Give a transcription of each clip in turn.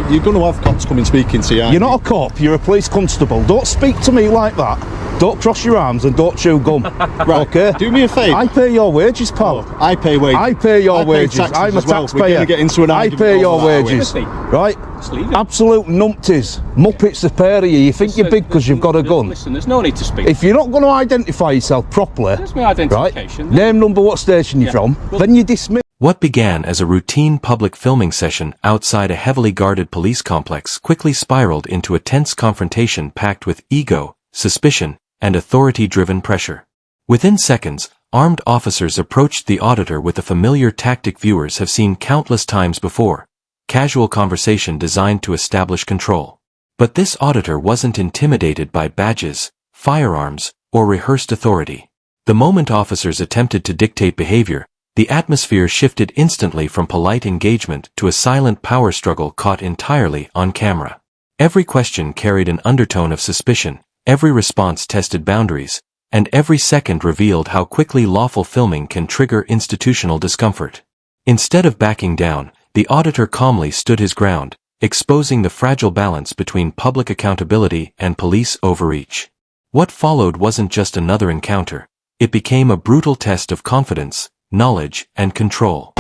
you're going to have cops coming speaking to you. You're not a cop, you're a police constable. Don't speak to me like that. Don't cross your arms and don't chew gum. Right, okay? do me a favour. I pay your wages, pal. Oh, I pay wages. I pay your wages. I'm a taxpayer. We're going to get into an I argument pay your over that, wages. Right? Just leave it. Absolute numpties. Muppets, the pair of you. You think you're big because you've got a gun. Listen, there's no need to speak. If you're not going to identify yourself properly, There's my identification. right? Name, number, what station you're from, then you dismiss. What began as a routine public filming session outside a heavily guarded police complex quickly spiraled into a tense confrontation packed with ego, suspicion, and authority-driven pressure. Within seconds, armed officers approached the auditor with a familiar tactic viewers have seen countless times before: casual conversation designed to establish control. But this auditor wasn't intimidated by badges, firearms, or rehearsed authority. The moment officers attempted to dictate behavior, the atmosphere shifted instantly from polite engagement to a silent power struggle caught entirely on camera. Every question carried an undertone of suspicion, every response tested boundaries, and every second revealed how quickly lawful filming can trigger institutional discomfort. Instead of backing down, the auditor calmly stood his ground, exposing the fragile balance between public accountability and police overreach. What followed wasn't just another encounter, it became a brutal test of confidence, knowledge, and control.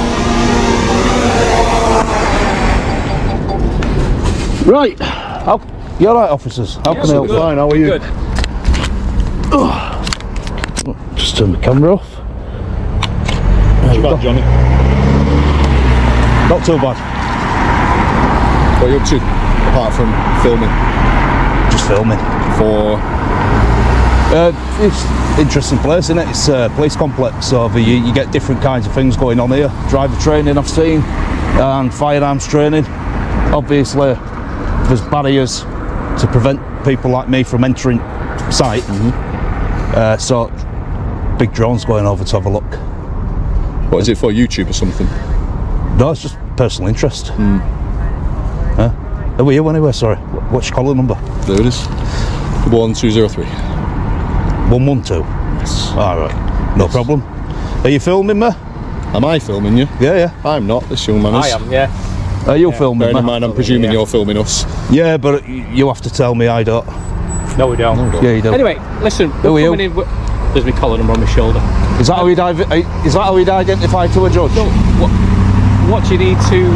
Right. You're right, officers. How can I help? Fine, how are you? Good. Just turn the camera off. Not too bad, Johnny. Not too bad. What are you up to, apart from filming? Just filming. For... It's an interesting place, isn't it? It's a police complex, so you get different kinds of things going on here. Driver training I've seen, and firearms training. Obviously, there's barriers to prevent people like me from entering site. So, big drones going over to have a look. What is it for, YouTube or something? No, it's just personal interest. Are we here anyway? Sorry. What's your collar number? There it is. 1203. 112. Yes. Alright, no problem. Are you filming me? Am I filming you? Yeah. I'm not, this young man is. I am, yeah. Are you filming Bearing me? in mind, I'm presuming you're filming us. Yeah, but you have to tell me I don't. No, we don't. Yeah, you do. Anyway, listen, Who are we're you? coming in. There's my collar number on my shoulder. Is that how you'd identify to a judge? So, what do you need to...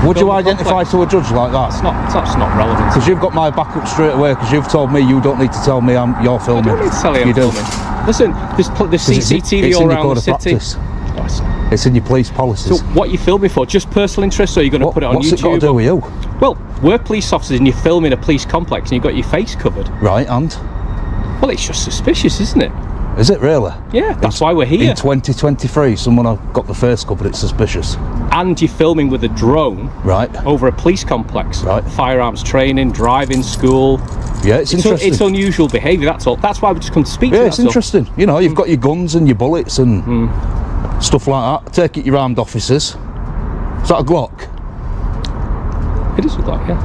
Would you film the identify complex? to a judge like that? That's not relevant. Because you've got my back up straight away, because you've told me you don't need to tell me you're I filming. don't need to tell you I'm do. filming. Listen, there's CCTV it's all in your around code the of city. practice. No, it's not. It's in your police policies. So what are you filming for? Just personal interest, or are you going to put it on What's YouTube? it got to do with you? Well, we're police officers and you're filming a police complex and you've got your face covered. Right, and? Well, it's just suspicious, isn't it? Is it really? Yeah, that's why we're here. In 2023, someone I've got the face covered, it's suspicious. And you're filming with a drone Right. over a police complex. Right. Firearms training, driving school. Yeah, it's interesting. It's unusual behaviour, that's all. That's why we just come to speak to you. Yeah, it's interesting. You know, you've got your guns and your bullets and stuff like that. I take it you're armed officers. Is that a Glock? It is a Glock, yeah.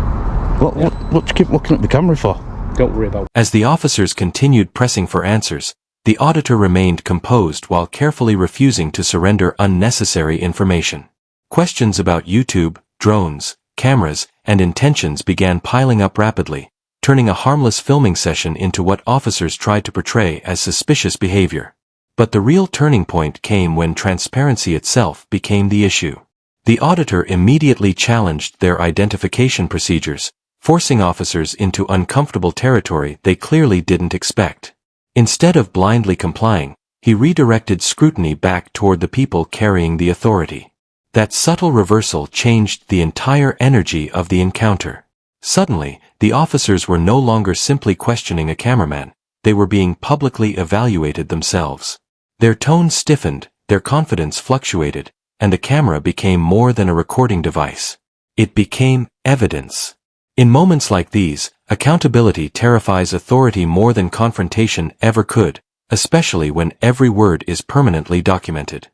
What do you keep looking at the camera for? Don't worry about it. As the officers continued pressing for answers, the auditor remained composed while carefully refusing to surrender unnecessary information. Questions about YouTube, drones, cameras, and intentions began piling up rapidly, turning a harmless filming session into what officers tried to portray as suspicious behavior. But the real turning point came when transparency itself became the issue. The auditor immediately challenged their identification procedures, forcing officers into uncomfortable territory they clearly didn't expect. Instead of blindly complying, he redirected scrutiny back toward the people carrying the authority. That subtle reversal changed the entire energy of the encounter. Suddenly, the officers were no longer simply questioning a cameraman, they were being publicly evaluated themselves. Their tone stiffened, their confidence fluctuated, and the camera became more than a recording device. It became evidence. In moments like these, accountability terrifies authority more than confrontation ever could, especially when every word is permanently documented.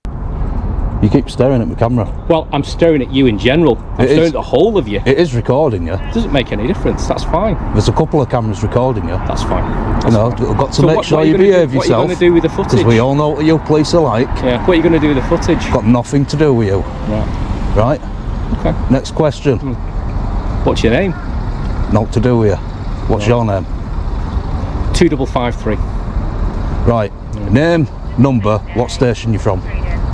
You keep staring at the camera. Well, I'm staring at you in general. I'm staring at the whole of you. It is recording you. Doesn't make any difference. That's fine. There's a couple of cameras recording you. That's fine. You know, we've got to So make what sure are you gonna behave do, yourself. What are you going to do with the footage? Because we all know what you police are like. Yeah. What are you going to do with the footage? Got nothing to do with you. Right. Right? Okay. Next question. What's your name? Not to do with you. What's your name? 2553. Right. Name, number, what station you from?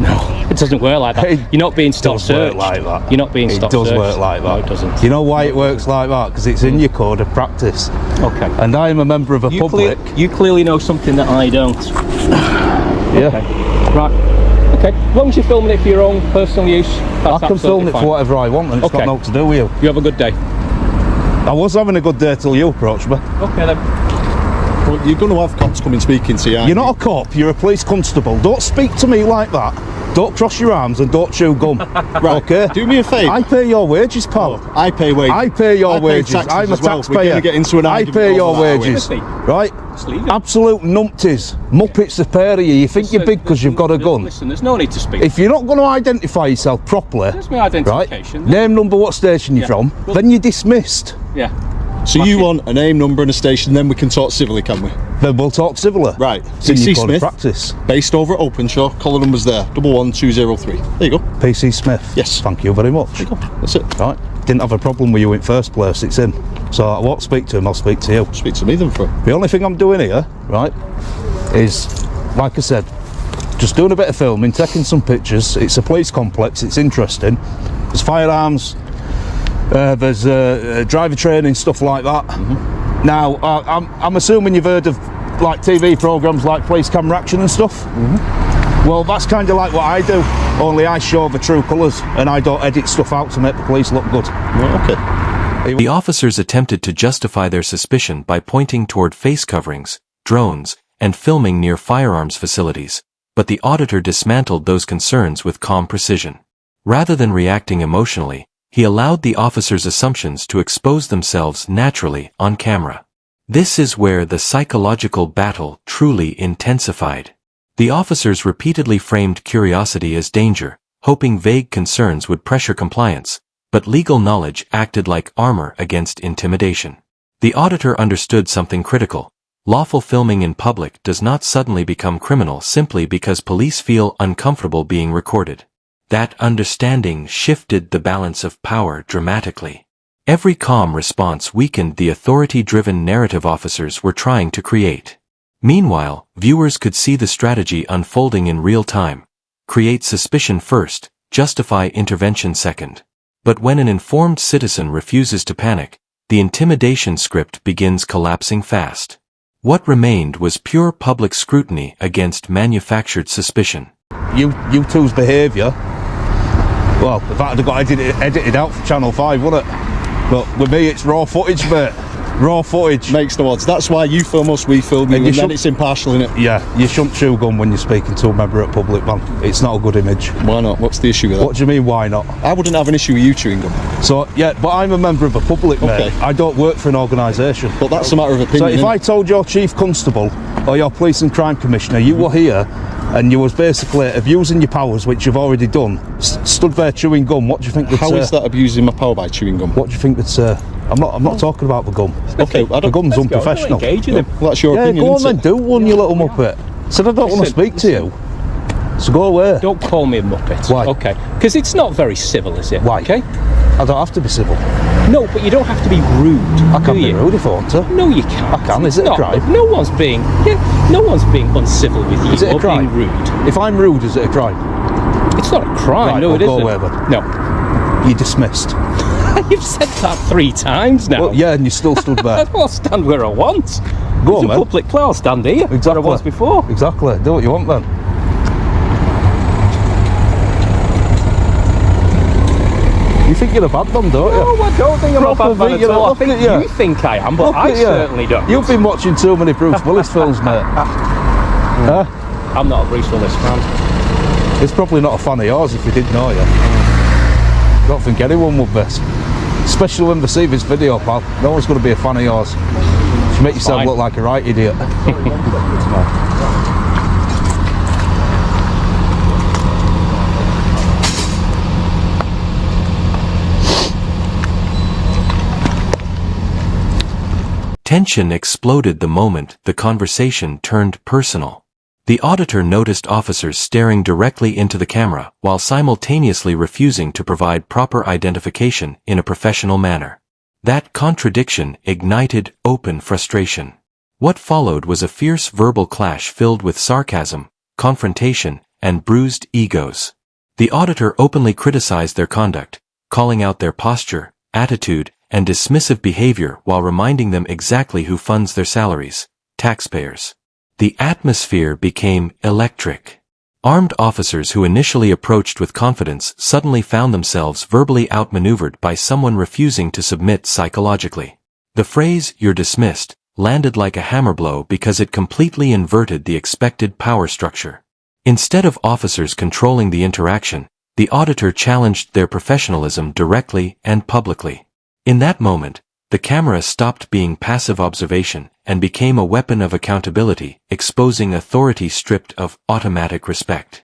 No, it doesn't work like that. You're not being stop Does searched. work like that. You're not being stop searched. It does work like that. No, it doesn't. You know why it works like that? Because it's in your code of practice. Okay. And I am a member of a public. You clearly know something that I don't. Yeah. Okay. Right. Okay. As long as you're filming it for your own personal use, that's I can film it fine. for whatever I want, and it's got nothing to do with you. You have a good day. I was having a good day till you approached me. Okay then. Well, you're going to have cops coming speaking to you. You're not a cop, you're a police constable. Don't speak to me like that. Don't cross your arms and don't chew gum. Right, okay? do me a favour. I pay your wages, pal. Oh, I pay wages. I pay your wages. Taxes I'm a as well. taxpayer. We're going to get into an I argument pay your over that, wages. we? Right? Just leave it. Absolute numpties. Muppets, the pair of you. You think you're big because you've got a gun. Listen, there's no need to speak. If you're not going to identify yourself properly, There's my identification. right? Name, number, what station you're from, Well- then you're dismissed. Yeah. So you want a name, number and a station, then we can talk civilly, can we? Then we'll talk civilly. Right. It's in PC your code of Smith, practice. based over at Openshaw, collar number's there, 11203. There you go. PC Smith. Yes. Thank you very much. There you go. That's it. Right. Didn't have a problem with you in first place, it's in. So I won't speak to him, I'll speak to you. Speak to me then for The only thing I'm doing here, right, is, like I said, just doing a bit of filming, taking some pictures. It's a police complex, it's interesting. There's firearms, there's driver training, stuff like that. Now, I'm assuming you've heard of like TV programmes like Police Camera Action and stuff. Well, that's kind of like what I do, only I show the true colours and I don't edit stuff out to make the police look good. okay. The officers attempted to justify their suspicion by pointing toward face coverings, drones, and filming near firearms facilities, but the auditor dismantled those concerns with calm precision. Rather than reacting emotionally, he allowed the officers' assumptions to expose themselves naturally on camera. This is where the psychological battle truly intensified. The officers repeatedly framed curiosity as danger, hoping vague concerns would pressure compliance, but legal knowledge acted like armor against intimidation. The auditor understood something critical. Lawful filming in public does not suddenly become criminal simply because police feel uncomfortable being recorded. That understanding shifted the balance of power dramatically. Every calm response weakened the authority-driven narrative officers were trying to create. Meanwhile, viewers could see the strategy unfolding in real time. Create suspicion first, justify intervention second. But when an informed citizen refuses to panic, the intimidation script begins collapsing fast. What remained was pure public scrutiny against manufactured suspicion. You two's behaviour, well, if that had got edited out for Channel 5, wouldn't it? But with me, it's raw footage, mate. Raw footage. Makes no odds. That's why you film us, we film you, and then it's impartial, innit? Yeah, you shouldn't chew gum when you're speaking to a member of public, man. It's not a good image. Why not? What's the issue with that? What do you mean, why not? I wouldn't have an issue with you chewing gum. So, yeah, but I'm a member of a public, mate. Okay. I don't work for an organisation. But that's a matter of opinion. So if innit? I told your chief constable or your police and crime commissioner you were here and you was basically abusing your powers, which you've already done, stood there chewing gum, what do you think they'd say? How is that abusing my power by chewing gum? What do you think they'd say? I'm not talking about the gum. Okay, I The don't. gum's Let's go, unprofessional. don't engage with him. Well, that's your Yeah, opinion. go on isn't then, it? do one, you little muppet. Said I don't want to speak to you. So go away. Don't call me a muppet. Why? Okay. Because it's not very civil, is it? Why? Okay. I don't have to be civil. No, but you don't have to be rude. I can do be you? rude if I want to. No, you can't. I can. Is It's it a not. crime? No one's being. Yeah, no one's being uncivil with you Is it a or crime? being rude. If I'm rude, is it a crime? It's not a crime. Right, no, well, it go isn't. away then. No. You're dismissed. You've said that 3 times now. Well, yeah, and you still stood there. I'll stand where I want. Go It's on, a man. public place. I'll stand here. Where I was before. Exactly. Do what you want then. You think you're a bad man, don't you? No, I don't think I'm a Proper bad man thing, at all. I look think at you. you think I am, but Look I at you. certainly don't. You've been watching too many Bruce Willis films, mate. Huh? I'm not a Bruce Willis fan. It's probably not a fan of yours if he didn't know you. I don't think anyone would be. Especially when they see this video, pal. No one's going to be a fan of yours. You make yourself Fine. look like a right idiot. Tension exploded the moment the conversation turned personal. The auditor noticed officers staring directly into the camera while simultaneously refusing to provide proper identification in a professional manner. That contradiction ignited open frustration. What followed was a fierce verbal clash filled with sarcasm, confrontation, and bruised egos. The auditor openly criticized their conduct, calling out their posture, attitude, and dismissive behavior while reminding them exactly who funds their salaries: taxpayers. The atmosphere became electric. Armed officers who initially approached with confidence suddenly found themselves verbally outmaneuvered by someone refusing to submit psychologically. The phrase, "You're dismissed," landed like a hammer blow because it completely inverted the expected power structure. Instead of officers controlling the interaction, the auditor challenged their professionalism directly and publicly. In that moment, the camera stopped being passive observation and became a weapon of accountability, exposing authority stripped of automatic respect.